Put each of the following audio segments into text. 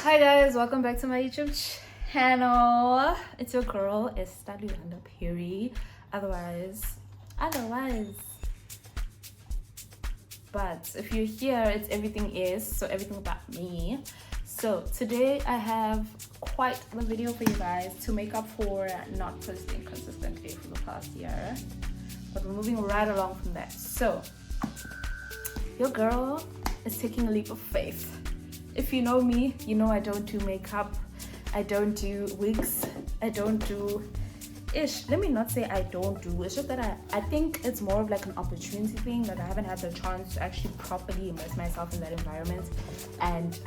Hi guys, welcome back to my YouTube channel. It's your girl, Storytime Peri. Otherwise. But if you're here, it's everything is, so everything about me. So today I have quite the video for you guys to make up for not posting consistently for the past year. But we're moving right along from that. So your girl is taking a leap of faith. If you know me, you know I don't do makeup, I don't do wigs, I don't do let me not say I don't do, it's just that I think it's more of like an opportunity thing, that I haven't had the chance to actually properly immerse myself in that environment. And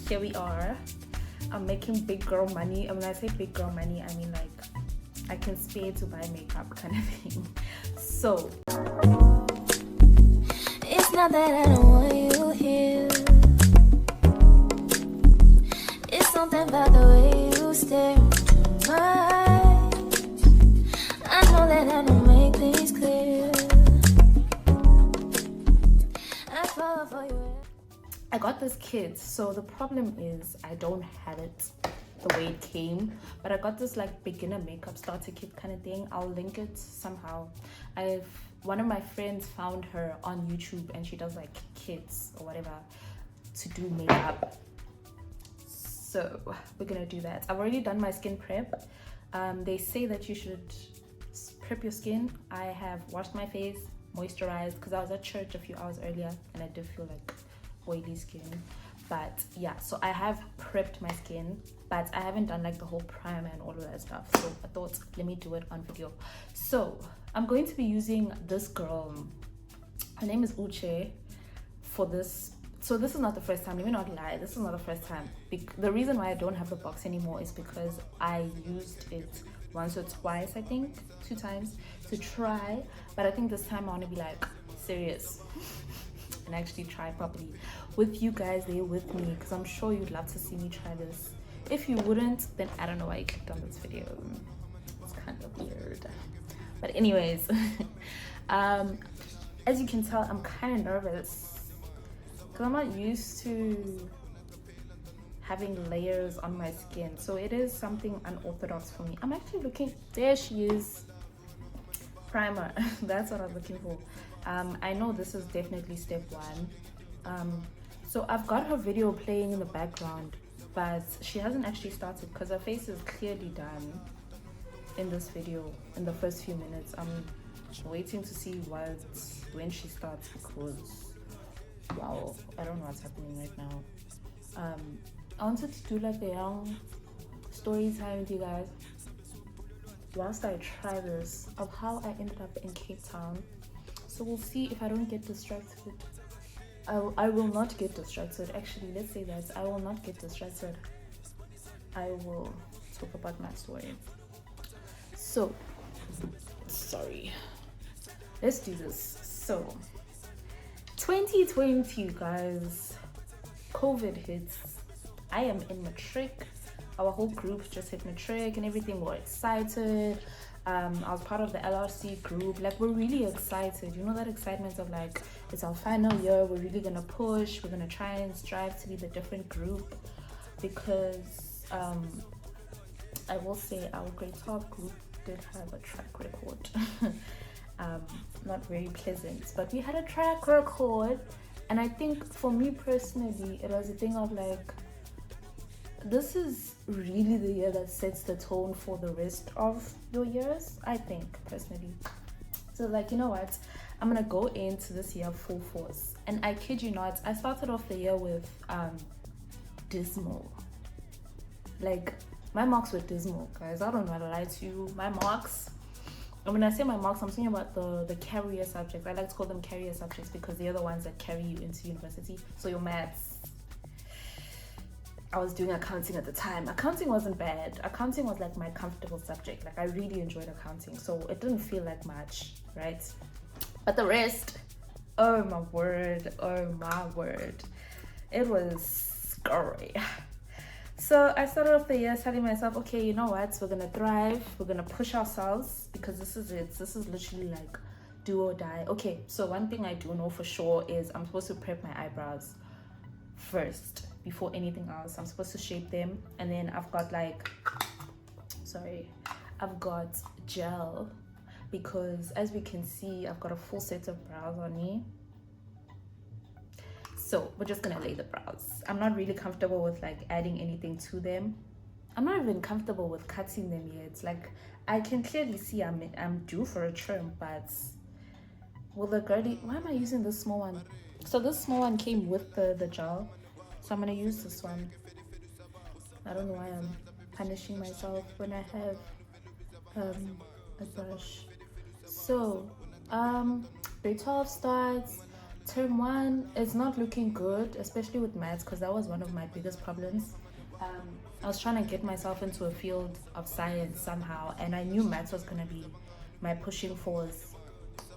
here we are. I'm making big girl money, and when I say big girl money, I mean like I can spare to buy makeup kind of thing. So it's not that I don't want you here, it's something about the way you stare into my eyes. I know that I don't make things clear. I fall for you. I got this kit, so the problem is I don't have it the way it came, but I got this like beginner makeup starter kit kind of thing. I'll link it somehow. One of my friends found her on YouTube, and she does like kits or whatever to do makeup. So we're gonna do that. I've already done my skin prep. They say that you should prep your skin. I have washed my face, moisturized, because I was at church a few hours earlier and I did feel like oily skin. But yeah, so I have prepped my skin, but I haven't done like the whole primer and all of that stuff. So I thought, let me do it on video. So I'm going to be using this girl. Her name is Uche for this. So this is not the first time, let me not lie, this is not the first time. The reason why I don't have the box anymore is because I used it once or twice, I think, 2 times to try. But I think this time I want to be like serious and actually try properly with you guys there with me, because I'm sure you'd love to see me try this. If you wouldn't, then I don't know why you clicked on this video. It's kind of weird. But anyways, as you can tell, I'm kind of nervous because I'm not used to having layers on my skin, so it is something unorthodox for me. I'm actually looking, there she is, primer. That's what I'm looking for. I know this is definitely step 1. So I've got her video playing in the background, but she hasn't actually started because her face is clearly done in this video in the first few minutes. I'm waiting to see when she starts, because wow, I don't know what's happening right now. I wanted to do like a young story time with you guys whilst I try this of how I ended up in Cape Town. So we'll see if I don't get distracted. I will not get distracted. Actually, let's say that I will not get distracted. I will talk about my story. So, sorry. Let's do this. So, 2020, guys. COVID hits. I am in matric. Our whole group just hit matric and everything. We're excited. I was part of the LRC group. Like, we're really excited. You know that excitement of like, it's our final year. We're really gonna push. We're gonna try and strive to be the different group, because I will say our grade 12 group did have a track record. Not very pleasant, but we had a track record. And I think for me personally, it was a thing of like, this is really the year that sets the tone for the rest of your years, I think, personally. So like, you know what, I'm gonna go into this year full force. And I kid you not, I started off the year with dismal. Like, my marks were dismal, guys. I don't know how to lie to you. My marks, and when I say my marks, I'm talking about the carrier subjects. I like to call them carrier subjects because they're the ones that carry you into university. So your maths, I was doing accounting at the time. Accounting wasn't bad. Accounting was like my comfortable subject. Like, I really enjoyed accounting, so it didn't feel like much, right? But the rest, oh my word, it was scary. So I started off the year telling myself, okay, you know what, we're gonna thrive, we're gonna push ourselves, because this is it. This is literally like do or die. Okay, so one thing I do know for sure is I'm supposed to prep my eyebrows first before anything else. I'm supposed to shape them, and then I've got like, I've got gel, because as we can see, I've got a full set of brows on me. So we're just gonna lay the brows. I'm not really comfortable with like adding anything to them. I'm not even comfortable with cutting them yet. Like, I can clearly see I'm due for a trim, but will the girly, why am I using this small one? So this small one came with the gel, so I'm gonna use this one. I don't know why I'm punishing myself when I have a brush. So grade 12 starts. Term 1 is not looking good, especially with maths, because that was one of my biggest problems. I was trying to get myself into a field of science somehow, and I knew maths was going to be my pushing force,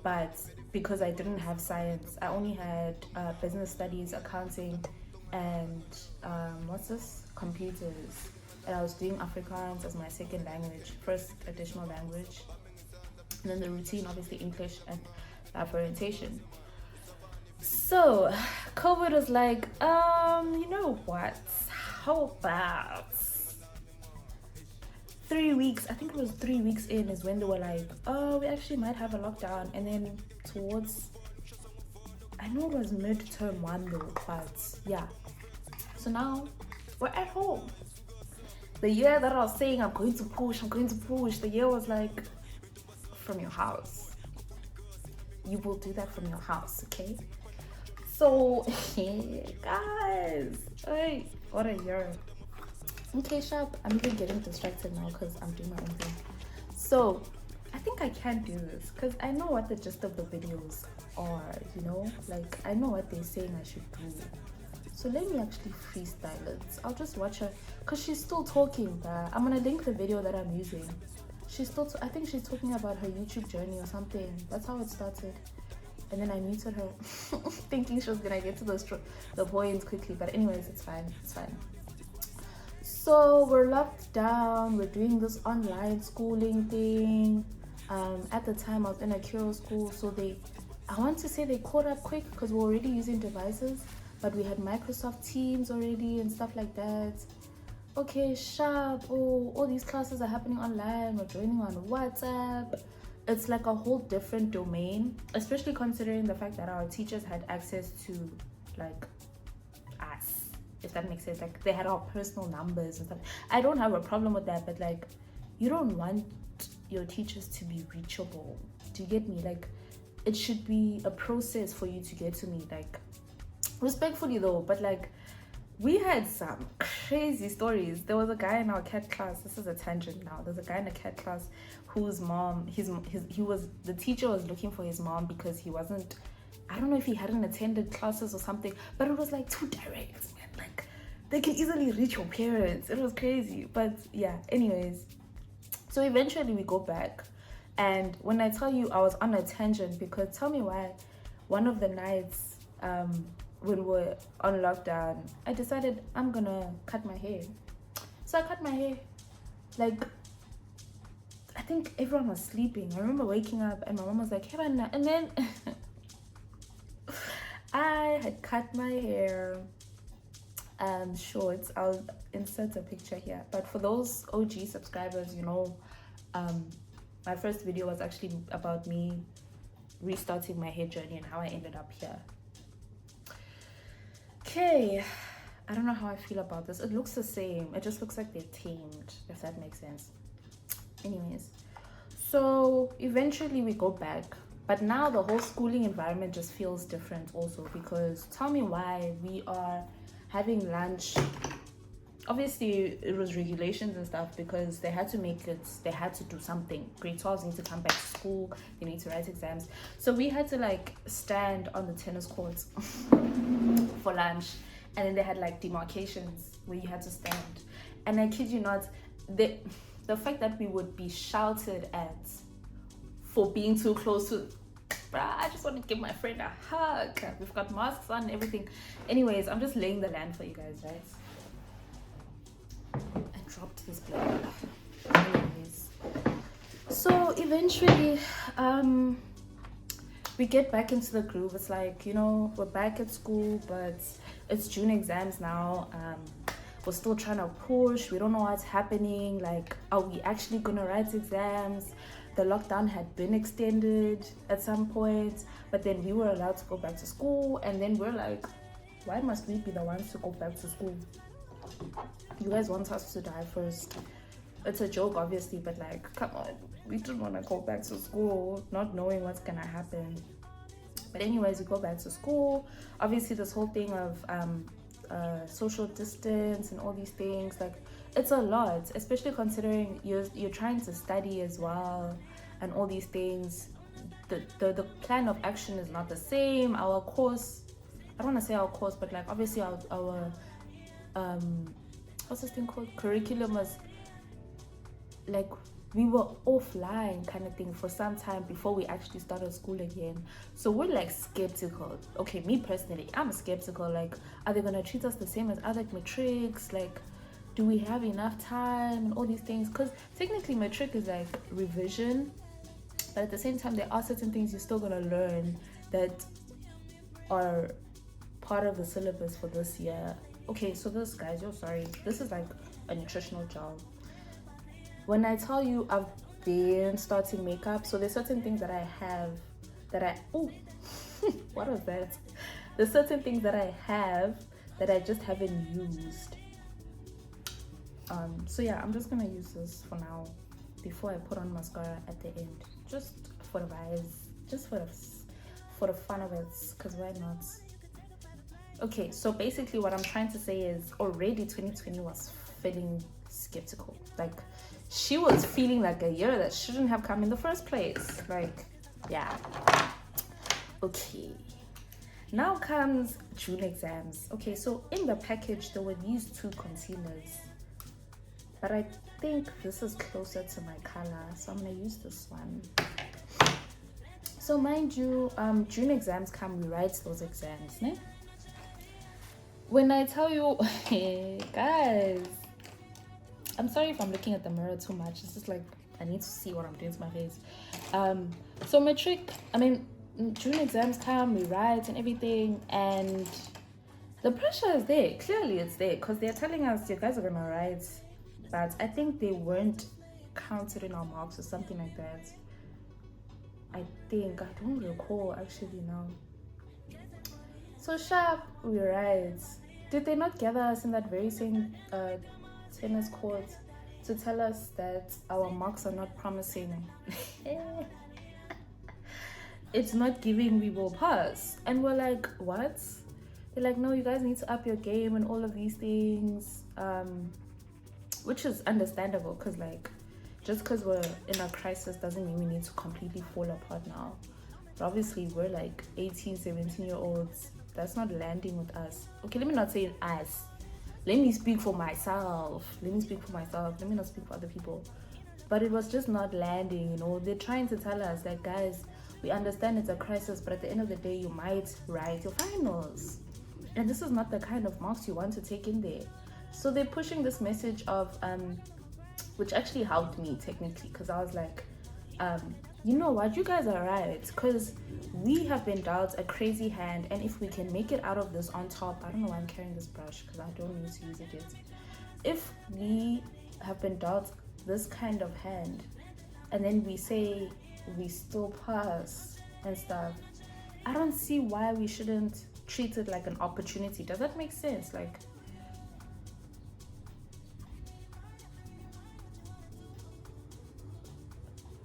but because I didn't have science, I only had business studies, accounting, and computers, and I was doing Afrikaans as my second language, first additional language, and then the routine, obviously English and lab orientation. So COVID was like, you know what, how about 3 weeks, I think it was 3 weeks in, is when they were like, oh, we actually might have a lockdown. And then towards, I know it was mid-term 1 though, but yeah, so now we're at home. The year that I was saying I'm going to push, the year was like, from your house. You will do that from your house, okay? So, guys, hey, what a year. Okay, sharp. I'm even getting distracted now because I'm doing my own thing. So, I think I can do this because I know what the gist of the videos are, you know? Like, I know what they're saying I should do. So let me actually freestyle it. I'll just watch her because she's still talking. I'm going to link the video that I'm using. She's still, I think she's talking about her YouTube journey or something. That's how it started. And then I muted her thinking she was gonna get to the points quickly, but anyways, it's fine. So we're locked down, we're doing this online schooling thing. At the time I was in a Kiro school, so I want to say they caught up quick because we're already using devices, but we had Microsoft Teams already and stuff like that. Okay, sharp. Oh, all these classes are happening online, we're joining on WhatsApp. It's like a whole different domain, especially considering the fact that our teachers had access to like us, if that makes sense. Like, they had our personal numbers and stuff. I don't have a problem with that, but like, you don't want your teachers to be reachable. Do you get me? Like, it should be a process for you to get to me, like, respectfully though. But like, we had some crazy stories. There was a guy in our CAT class. This is a tangent now. There's a guy in the CAT class whose mom, the teacher was looking for his mom because he wasn't, I don't know if he hadn't attended classes or something, but it was like too direct, man. Like, they can easily reach your parents. It was crazy. But yeah, anyways. So eventually we go back. And when I tell you I was on a tangent, because tell me why, one of the nights, when we're on lockdown, I decided I'm gonna cut my hair. So I cut my hair. Like, I think everyone was sleeping. I remember waking up and my mom was like, hey, Vanna. And then I had cut my hair short. I'll insert a picture here. But for those OG subscribers, you know, my first video was actually about me restarting my hair journey and how I ended up here. Okay, I don't know how I feel about this. It looks the same. It just looks like they're tamed, if that makes sense. Anyways, so eventually we go back, but now the whole schooling environment just feels different also, because tell me why we are having lunch. Obviously it was regulations and stuff because they had to make it, they had to do something. Grade 12s need to come back to school, they need to write exams. So we had to like stand on the tennis courts for lunch, and then they had like demarcations where you had to stand. And I kid you not, the fact that we would be shouted at for being too close to, bruh, I just want to give my friend a hug. We've got masks on and everything. Anyways, I'm just laying the land for you guys, right? I dropped this blade. Anyways, so eventually we get back into the groove. It's like, you know, we're back at school, but it's June exams now. We're still trying to push. We don't know what's happening. Like, are we actually gonna write exams? The lockdown had been extended at some point, but then we were allowed to go back to school, and then we're like, why must we be the ones to go back to school? You guys want us to die first. It's a joke, obviously, but like, come on, we just want to go back to school, not knowing what's gonna happen. But anyways, we go back to school. Obviously, this whole thing of social distance and all these things, like, it's a lot, especially considering you're trying to study as well, and all these things. The plan of action is not the same. Our course, I don't want to say our course, but like, obviously our what's this thing called, curriculum was like, we were offline kind of thing for some time before we actually started school again. So we're like skeptical. Okay, me personally, I'm skeptical. Like, are they gonna treat us the same as other matrics? Like, do we have enough time and all these things? Because technically matric is like revision, but at the same time there are certain things you're still gonna learn that are part of the syllabus for this year. Okay, so this, guys, you're sorry, this is like a nutritional gel. When I tell you I've been starting makeup, so there's certain things that I have that I what was that? There's certain things that I have that I just haven't used. So yeah, I'm just gonna use this for now before I put on mascara at the end, just for the vibes, just for the fun of it, because why not? Okay, so basically what I'm trying to say is, already 2020 was feeling skeptical. Like, she was feeling like a year that shouldn't have come in the first place. Like, yeah. Okay, now comes June exams. Okay, so in the package there were these two concealers, but I think this is closer to my color, so I'm gonna use this one. So mind you, June exams come, we write those exams, ne? When I tell you, guys, I'm sorry if I'm looking at the mirror too much. It's just like, I need to see what I'm doing to my face. So June exams come, we write and everything, and the pressure is there. Clearly it's there, because they're telling us you guys are gonna write, but I think they weren't counted in our marks or something like that. I don't recall actually now. So sharp, we write. Did they not gather us in that very same tennis court to tell us that our marks are not promising? It's not giving, we will pass. And we're like, what? They're like, no, you guys need to up your game and all of these things, which is understandable, because like, just because we're in a crisis doesn't mean we need to completely fall apart now. But obviously we're like 18, 17-year-olds. That's not landing with us. Okay, let me not say us. Let me speak for myself. Let me not speak for other people. But it was just not landing, you know. They're trying to tell us, like, guys, we understand it's a crisis, but at the end of the day, you might write your finals. And this is not the kind of marks you want to take in there. So they're pushing this message of, which actually helped me technically, because I was like, you know what, you guys are right, because we have been dealt a crazy hand, and if we can make it out of this on top, I don't know why I'm carrying this brush, because I don't need to use it yet. If we have been dealt this kind of hand, and then we say we still pass and stuff, I don't see why we shouldn't treat it like an opportunity. Does that make sense? Like,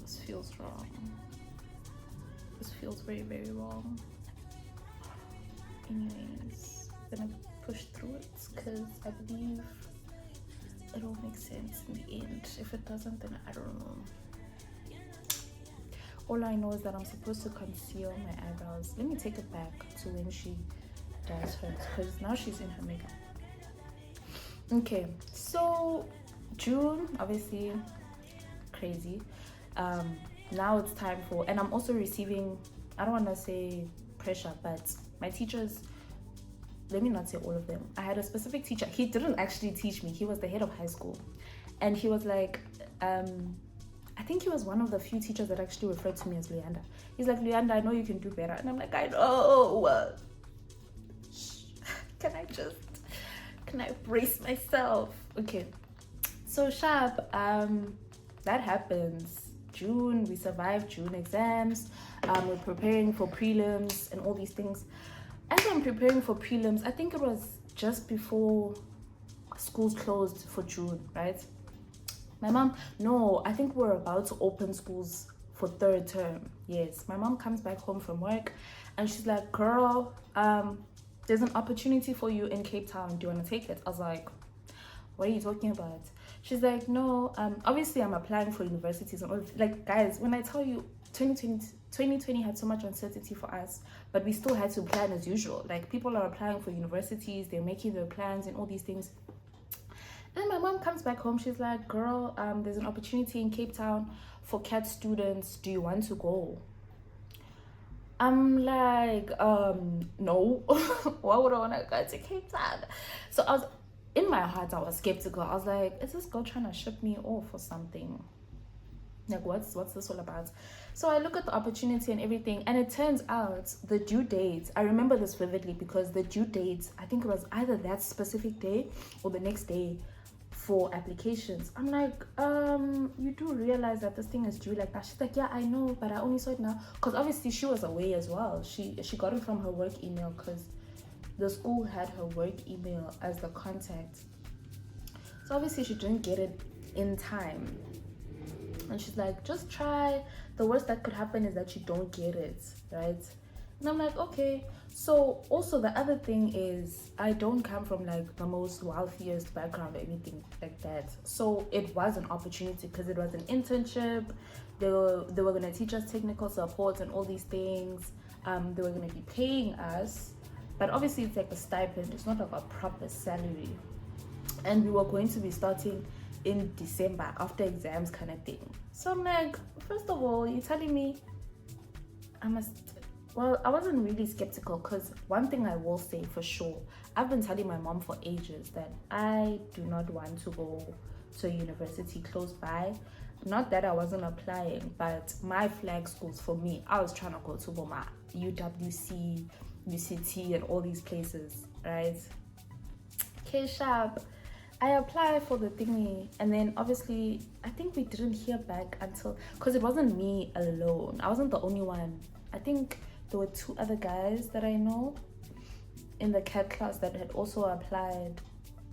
this feels wrong. This feels very, very wrong. Anyways, I'm gonna push through it, because I believe it will make sense in the end. If it doesn't, then I don't know. All I know is that I'm supposed to conceal my eyebrows. Let me take it back to when she does hers, because now she's in her makeup. Okay, so June, obviously crazy. Now it's time for, and I'm also receiving, I don't want to say pressure, but my teachers, let me not say all of them. I had a specific teacher. He didn't actually teach me. He was the head of high school, and he was like, I think he was one of the few teachers that actually referred to me as Leander. He's like, Leander, I know you can do better. And I'm like, I know. Can I brace myself? Okay. So sharp, that happens. June, we survived June exams. We're preparing for prelims and all these things. As I'm preparing for prelims, I think it was just before schools closed for June, right? My mom, no, I think we're about to open schools for third term. Yes, my mom comes back home from work and she's like, girl, there's an opportunity for you in Cape Town. Do you want to take it? I was like, what are you talking about? She's like, no, obviously I'm applying for universities and all. Like, guys, when I tell you 2020 had so much uncertainty for us, but we still had to plan as usual. Like, people are applying for universities, they're making their plans and all these things. And my mom comes back home, she's like, girl, there's an opportunity in Cape Town for CAT students. Do you want to go? I'm like, no. Why would I want to go to Cape Town? So I was, in my heart, I was skeptical. I was like, is this girl trying to ship me off or something? Like, what's this all about? So I look at the opportunity and everything, and it turns out the due date, I remember this vividly because the due date, I think it was either that specific day or the next day for applications. I'm like, you do realize that this thing is due like that? She's like, yeah, I know, but I only saw it now. Because obviously she was away as well. She got it from her work email because the school had her work email as the contact. So obviously she didn't get it in time. And she's like, just try. The worst that could happen is that you don't get it, right? And I'm like, okay. So also the other thing is I don't come from like the most wealthiest background or anything like that. So it was an opportunity because it was an internship. They were going to teach us technical support and all these things. They were going to be paying us. But obviously it's like a stipend. It's not like a proper salary. And we were going to be starting in December after exams kind of thing. So I'm like, first of all, you're telling me I wasn't really skeptical because one thing I will say for sure, I've been telling my mom for ages that I do not want to go to a university close by. Not that I wasn't applying, but my flag schools for me, I was trying to go to Boma, UWC, UCT and all these places, right? Okay, sharp. I applied for the thingy and then obviously I think we didn't hear back until, because it wasn't me alone. I wasn't the only one. I think there were 2 other guys that I know in the CAT class that had also applied,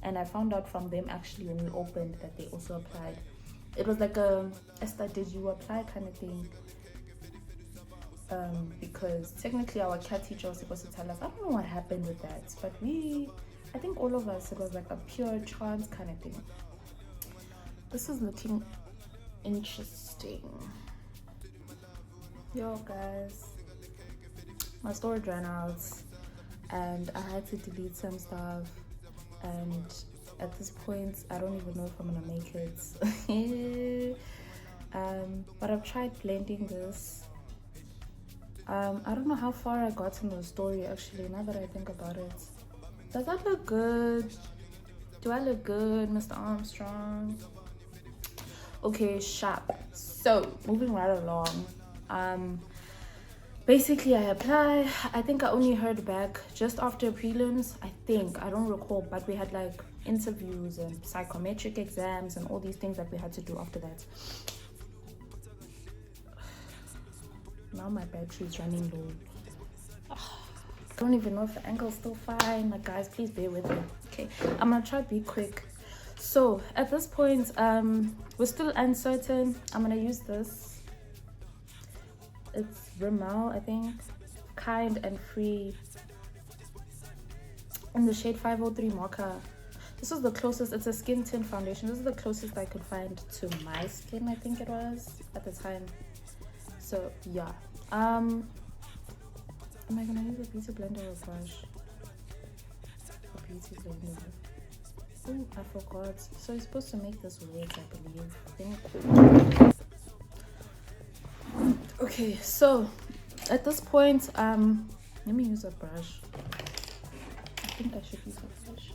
and I found out from them actually when we opened that they also applied. It was like a Esther, did you apply kind of thing, because technically our CAT teacher was supposed to tell us. I don't know what happened with that, but I think all of us, it was like a pure chance kind of thing. This is looking interesting. Yo guys, my storage ran out and I had to delete some stuff, and at this point I don't even know if I'm gonna make it. But I've tried blending this. I don't know how far I got in the story actually, now that I think about it. Does that look good? Do I look good, Mr. Armstrong? Okay, sharp. So moving right along, basically I apply. I think I only heard back just after prelims. I don't recall, but we had like interviews and psychometric exams and all these things that we had to do after that. Now my battery is running low. I don't even know if the angle's still fine. Like, guys, please bear with me. Okay, I'm gonna try to be quick. So at this point, we're still uncertain. I'm gonna use this. It's Rimmel, I think. Kind and Free in the shade 503 Mocha. This was the closest. It's a skin tint foundation. This is the closest I could find to my skin, I think it was at the time. So yeah, am I gonna use a beauty blender or a brush? A beauty blender. Oh, I forgot. So you're supposed to make this wet, I believe. Okay, so at this point, let me use a brush. I think I should use a brush.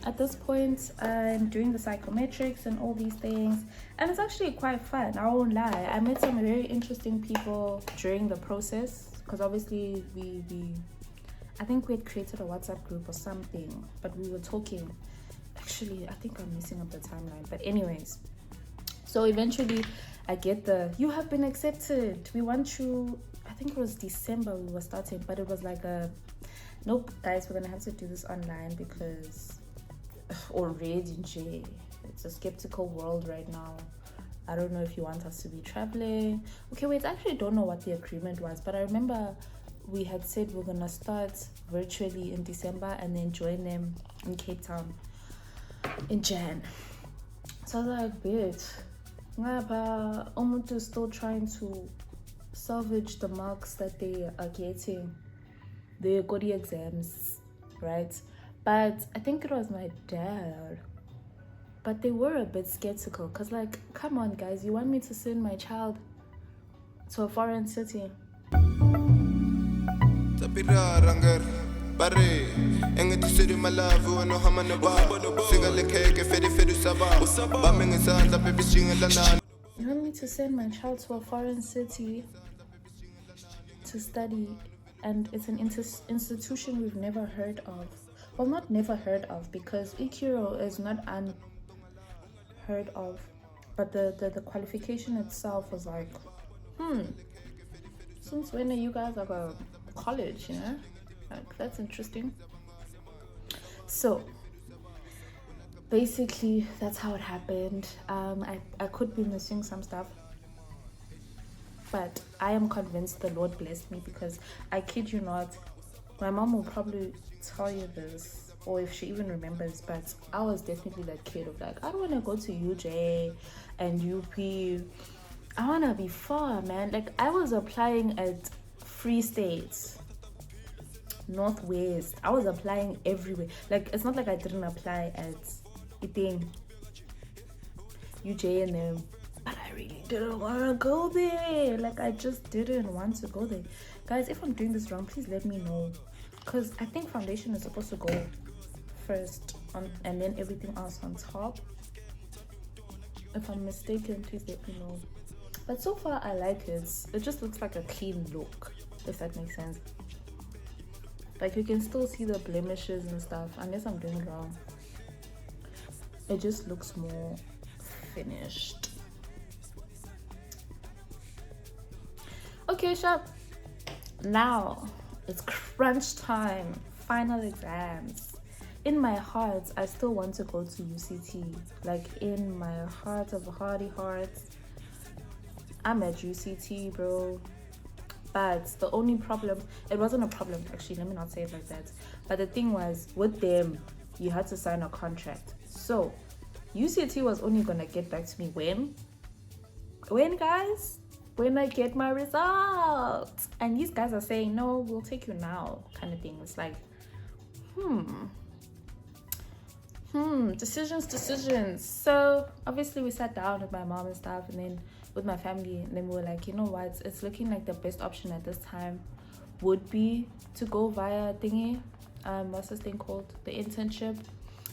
at this point, I'm doing the psychometrics and all these things, and it's actually quite fun. I won't lie. I met some very interesting people during the process, because obviously I think we had created a WhatsApp group or something, but we were talking. Actually, I think I'm messing up the timeline, but anyways, so eventually I get you have been accepted, we want you. I think it was December we were starting, but it was like nope guys, we're gonna have to do this online because already it's a skeptical world right now. I don't know if you want us to be traveling. Okay, wait, I actually don't know what the agreement was, but I remember we had said we're gonna start virtually in December and then join them in Cape Town in Jan. So I was like, bitch, ngapha umuntu is still trying to salvage the marks that they are getting, the Godi exams, right? But I think it was my dad, but they were a bit skeptical because, like, come on guys, you want me to send my child to a foreign city? You want me to send my child to a foreign city to study, and it's an institution we've never heard of. Well, not never heard of, because Ikiro is not unheard of, but the qualification itself was like, since when are you guys like a college, you know? Like, that's interesting. So basically that's how it happened. I could be missing some stuff, but I am convinced the Lord blessed me, because I kid you not, my mom will probably tell you this, or if she even remembers, but I was definitely that kid of like, I don't want to go to UJ and UP. I want to be far, man. Like, I was applying at Free States, Northwest. I was applying everywhere. Like, it's not like I didn't apply at Iping, UJ and them, but I really didn't want to go there. Like, I just didn't want to go there. Guys, if I'm doing this wrong, please let me know, because I think foundation is supposed to go first on, and then everything else on top. If I'm mistaken, please let me know. But so far I like it. It just looks like a clean look, if that makes sense. Like, you can still see the blemishes and stuff, unless I'm doing it wrong. It just looks more finished. Okay, sharp. Now it's crunch time. Final exams. In my heart, I still want to go to UCT. Like, in my heart of hearty hearts, I'm at UCT, bro. But the only problem, it wasn't a problem actually, let me not say it like that, but the thing was, with them you had to sign a contract. So UCT was only gonna get back to me when guys, when I get my results. And these guys are saying, no, we'll take you now, kind of thing. It's like, decisions. So obviously we sat down with my mom and stuff, and then with my family, and then we were like, you know what, it's looking like the best option at this time would be to go via thingy, what's this thing called, the internship.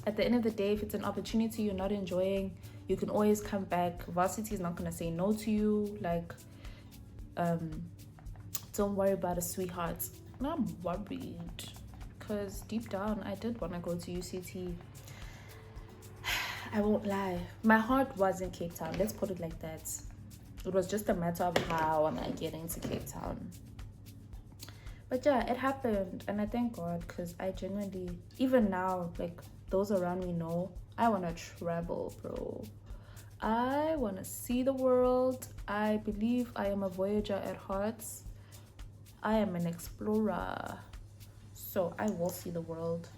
At the end of the day, if it's an opportunity you're not enjoying, you can always come back. Varsity is not going to say no to you. Like, don't worry about it, sweetheart. And I'm worried, because deep down I did want to go to UCT. I won't lie, my heart was in Cape Town, let's put it like that. It was just a matter of how am I getting to Cape Town. But yeah, it happened, and I thank God, because I genuinely, even now, like, those around me know I want to travel, bro. I want to see the world. I believe I am a voyager at heart. I am an explorer, so I will see the world,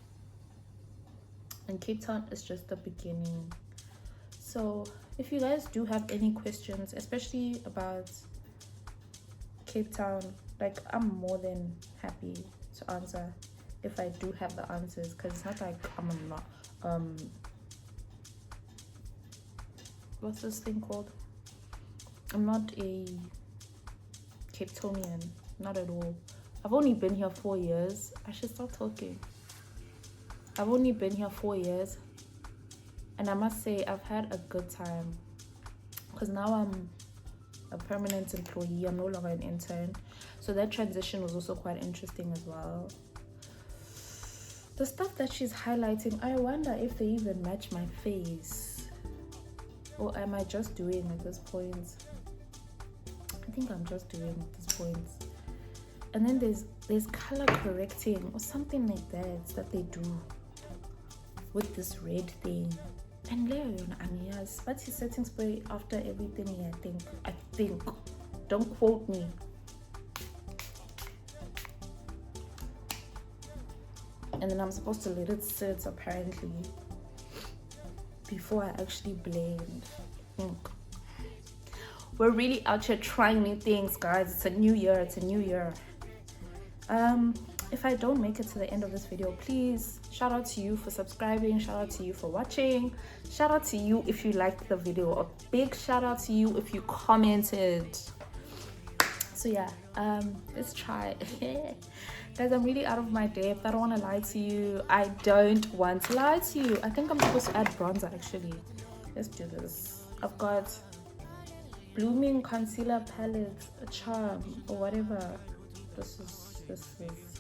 and Cape Town is just the beginning. So if you guys do have any questions, especially about Cape Town, like, I'm more than happy to answer if I do have the answers, because it's not like I'm not what's this thing called, I'm not a Cape Townian, not at all. I've only been here 4 years. I should start talking. I've only been here 4 years, and I must say I've had a good time, because now I'm a permanent employee. I'm no longer an intern, so that transition was also quite interesting as well. The stuff that she's highlighting, I wonder if they even match my face, or am I just doing at this point? I think I'm just doing at this point. And then there's color correcting or something like that they do with this red thing. And Leon Anias, but his setting spray after everything here, I think. Don't quote me. And then I'm supposed to let it sit apparently before I actually blend. We're really out here trying new things, guys. It's a new year. If I don't make it to the end of this video, please shout out to you for subscribing, shout out to you for watching, shout out to you if you liked the video, a big shout out to you if you commented. So yeah, let's try. Guys, I'm really out of my depth. I don't want to lie to you. I don't want to lie to you. I think I'm supposed to add bronzer actually. Let's do this. I've got Blooming Concealer Palette, a Charm, or whatever this is.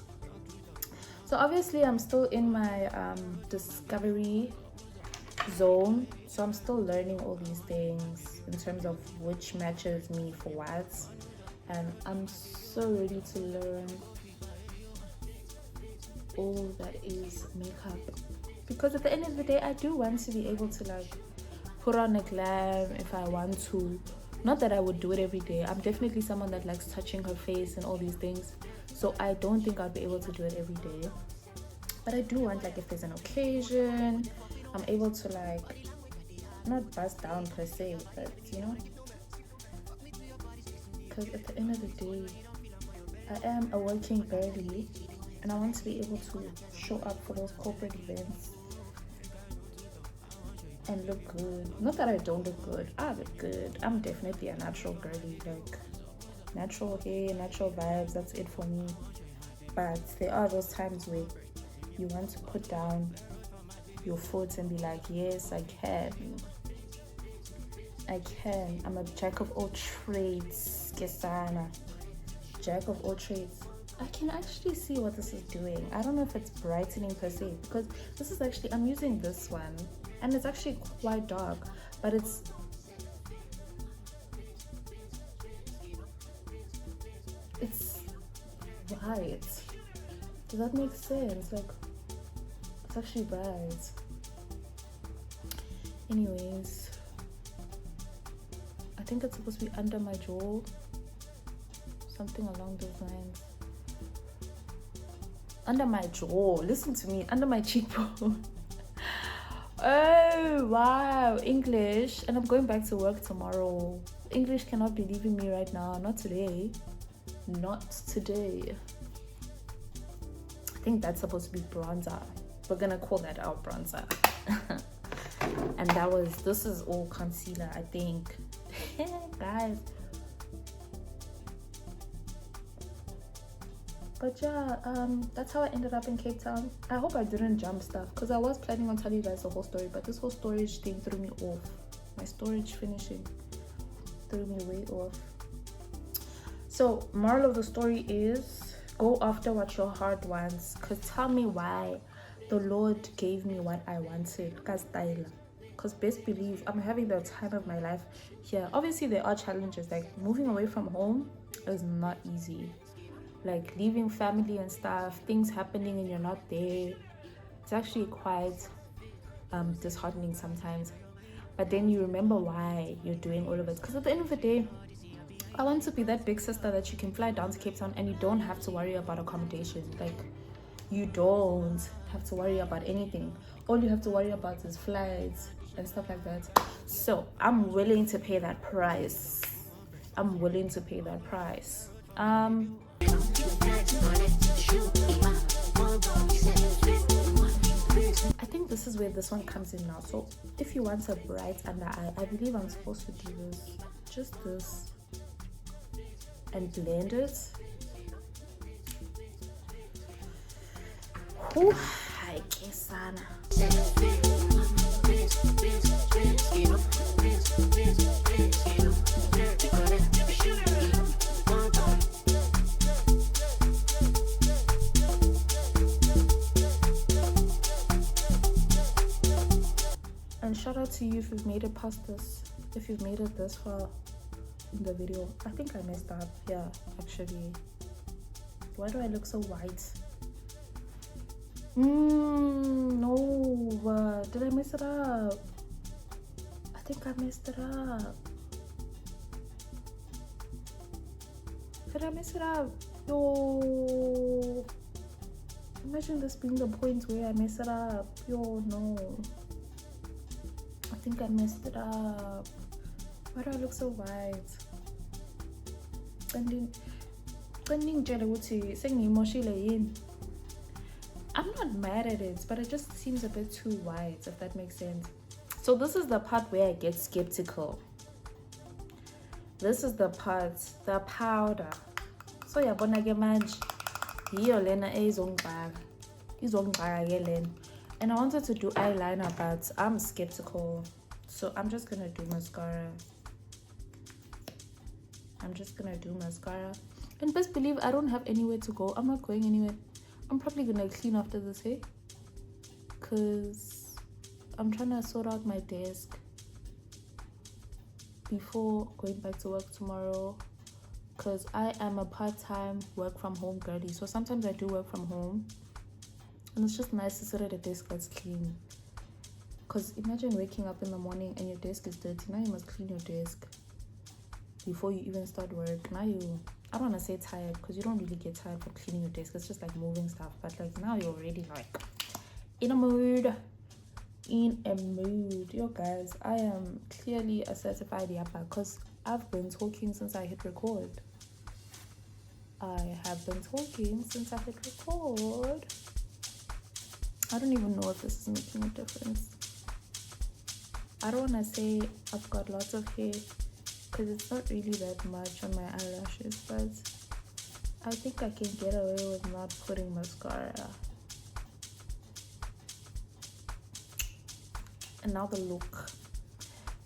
So obviously I'm still in my discovery zone, so I'm still learning all these things in terms of which matches me for what, and I'm so ready to learn all that is makeup, because at the end of the day I do want to be able to like put on a glam if I want to. Not that I would do it every day. I'm definitely someone that likes touching her face and all these things, so I don't think I'd be able to do it every day. But I do want, like, if there's an occasion, I'm able to like not bust down per se, but you know, because at the end of the day I am a working girly and I want to be able to show up for those corporate events and look good. Not that I don't look good, I look good. I'm definitely a natural girly, like natural hair, natural vibes, that's it for me. But there are those times where you want to put down your foot and be like, yes, I can. I'm a jack of all trades, Kesana. Jack of all trades. I can actually see what this is doing. I don't know if it's brightening per se, because this is actually, I'm using this one and it's actually quite dark, but it's bright. Does that make sense? Like, it's actually bright. Anyways, I think it's supposed to be under my jaw, something along those lines. Under my jaw, listen to me, under my cheekbone. Oh wow, English. And I'm going back to work tomorrow. English cannot be leaving me right now. Not today. Not today. I think that's supposed to be bronzer. We're gonna call that our bronzer. And this is all concealer, I think. Guys, but yeah, that's how I ended up in Cape Town. I hope I didn't jump stuff, because I was planning on telling you guys the whole story, but this whole storage thing threw me off. My storage finishing threw me way off. So moral of the story is, go after what your heart wants, because tell me why the Lord gave me what I wanted, because best believe I'm having the time of my life here. Obviously there are challenges, like moving away from home is not easy, like leaving family and stuff, things happening and you're not there. It's actually quite disheartening sometimes, but then you remember why you're doing all of it, because at the end of the day I want to be that big sister that you can fly down to Cape Town and you don't have to worry about accommodation. Like, you don't have to worry about anything. All you have to worry about is flights and stuff like that. So I'm willing to pay that price. I think this is where this one comes in now. So if you want a bright under eye, I believe I'm supposed to do this, just this, and blend it. Ooh, Ay, que sana. And shout out to you if you've made it past this, if you've made it this far in the video. I think I messed up. Yeah, actually. Why do I look so white? No. Did I mess it up? I think I messed it up. Did I mess it up? Yo. Imagine this being the point where I mess it up. Yo, no. I think I messed it up. Why do I look so white? I'm not mad at it, but it just seems a bit too white, if that makes sense. So this is the part where I get skeptical. This is the part, the powder. So yabona ke manje yiyo lena izongibhaka ke lena. And I wanted to do eyeliner, but I'm skeptical. So I'm just gonna do mascara. And best believe I don't have anywhere to go. I'm not going anywhere. I'm probably gonna clean after this, hey? Cause I'm trying to sort out my desk before going back to work tomorrow. Cause I am a part-time work from home girly. So sometimes I do work from home. And it's just nice to sit at a desk that's clean. Because imagine waking up in the morning and your desk is dirty. Now you must clean your desk before you even start work. Now I don't want to say tired, because you don't really get tired from cleaning your desk. It's just like moving stuff. But like now you're already like in a mood. Yo guys, I am clearly a certified yapper because I've been talking since I hit record. I don't even know if this is making a difference. I don't want to say I've got lots of hair because it's not really that much on my eyelashes, but I think I can get away with not putting mascara. And now the look.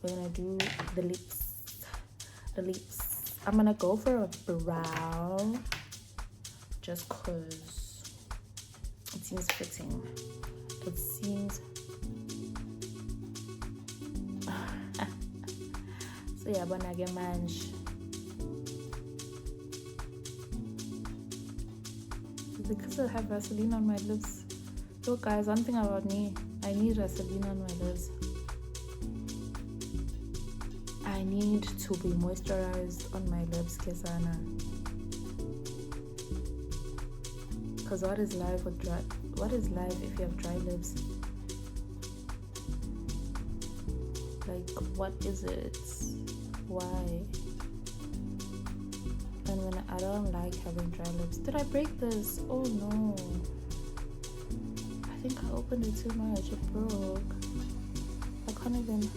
We're gonna do the lips. I'm gonna go for a brown just cause it seems fitting. It seems so yeah, but I get manage. Because I have Vaseline on my lips. So guys, one thing about me, I need Vaseline on my lips. I need to be moisturized on my lips, Kesana. Because what is life if you have dry lips? Like, what is it? Why? And when I don't like having dry lips. Did I break this? Oh no. I think I opened it too much. It broke. I can't even.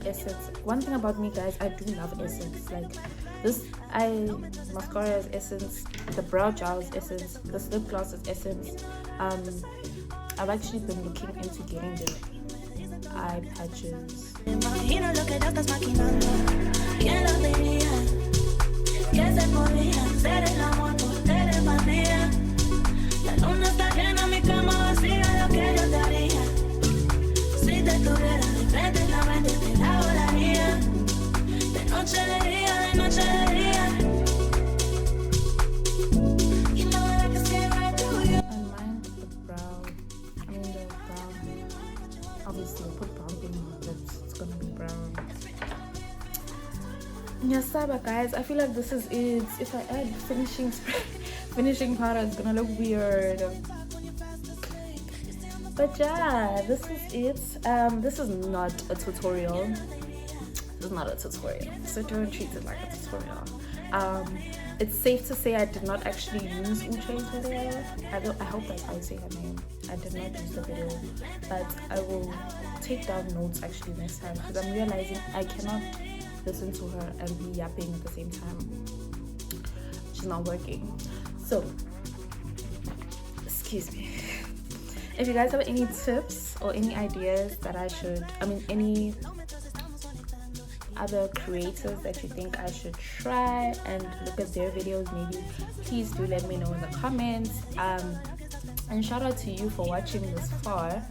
Essence. One thing about me, guys, I do love essence. Like this, mascara is essence, the brow gel is essence, the lip gloss is essence. I've actually been looking into getting the eye patches. But guys, I feel like this is it. If I add finishing spray, finishing powder, it's gonna look weird. But yeah, this is it. This is not a tutorial. This is not a tutorial, so don't treat it like a tutorial. it's safe to say I did not actually use Uche's video. I hope that's how you say her name. I did not use the video, but I will take down notes actually next time, because I'm realizing I cannot listen to her and be yapping at the same time. She's not working. So, excuse me. If you guys have any tips or any ideas that any other creators that you think I should try and look at their videos, maybe please do let me know in the comments. And shout out to you for watching this far.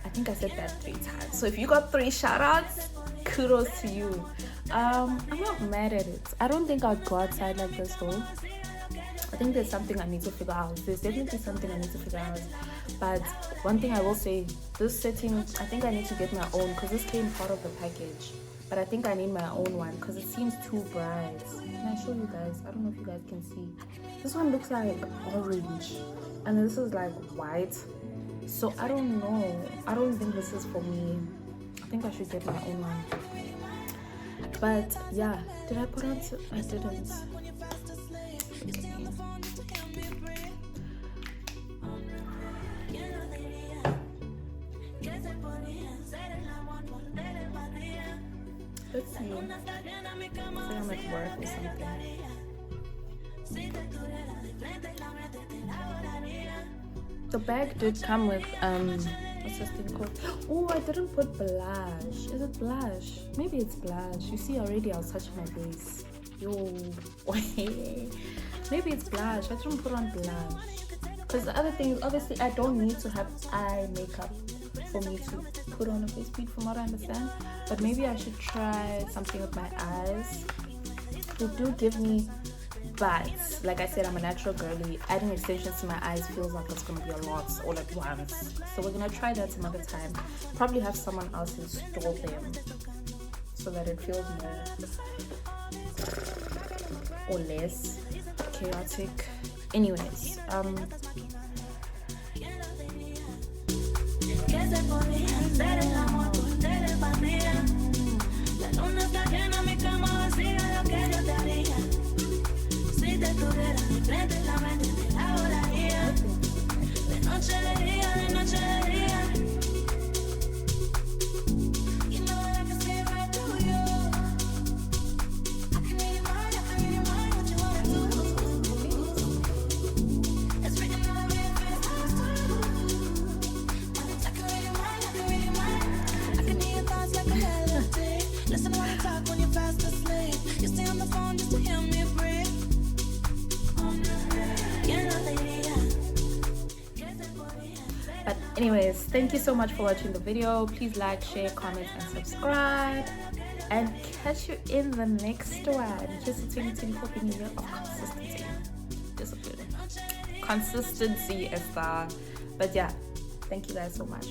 I think I said that 3 times. So if you got 3 shout outs, kudos to you. I'm not mad at it. I don't think I'll go outside like this though. I think there's something I need to figure out. There's definitely something I need to figure out. But one thing I will say, this setting, I think I need to get my own, because this came part of the package. But I think I need my own one because it seems too bright. Can I show you guys? I don't know if you guys can see. This one looks like orange and this is like white. So I don't know. I don't think this is for me. I think I should get my own one. But yeah, did I put on? I didn't. Let's see. I think I'm at work or something. The bag did come with what's this thing called? Oh, I didn't put blush. Is it blush? Maybe it's blush. You see already I was touching my face. Yo. Maybe it's blush. I didn't put on blush. Because the other thing is, obviously I don't need to have eye makeup for me to put on a face bead, from what I understand. But maybe I should try something with my eyes. They do give me bites. Like I said, I'm a natural girly. Adding extensions to my eyes feels like it's gonna be a lot all at once. So we're gonna try that some other time. Probably have someone else install them so that it feels more or less chaotic. Anyways, anyways, thank you so much for watching the video. Please like, share, comment, and subscribe. And catch you in the next one. Here's the 2024 being a year of consistency. Discipline. Consistency is the... But yeah, thank you guys so much.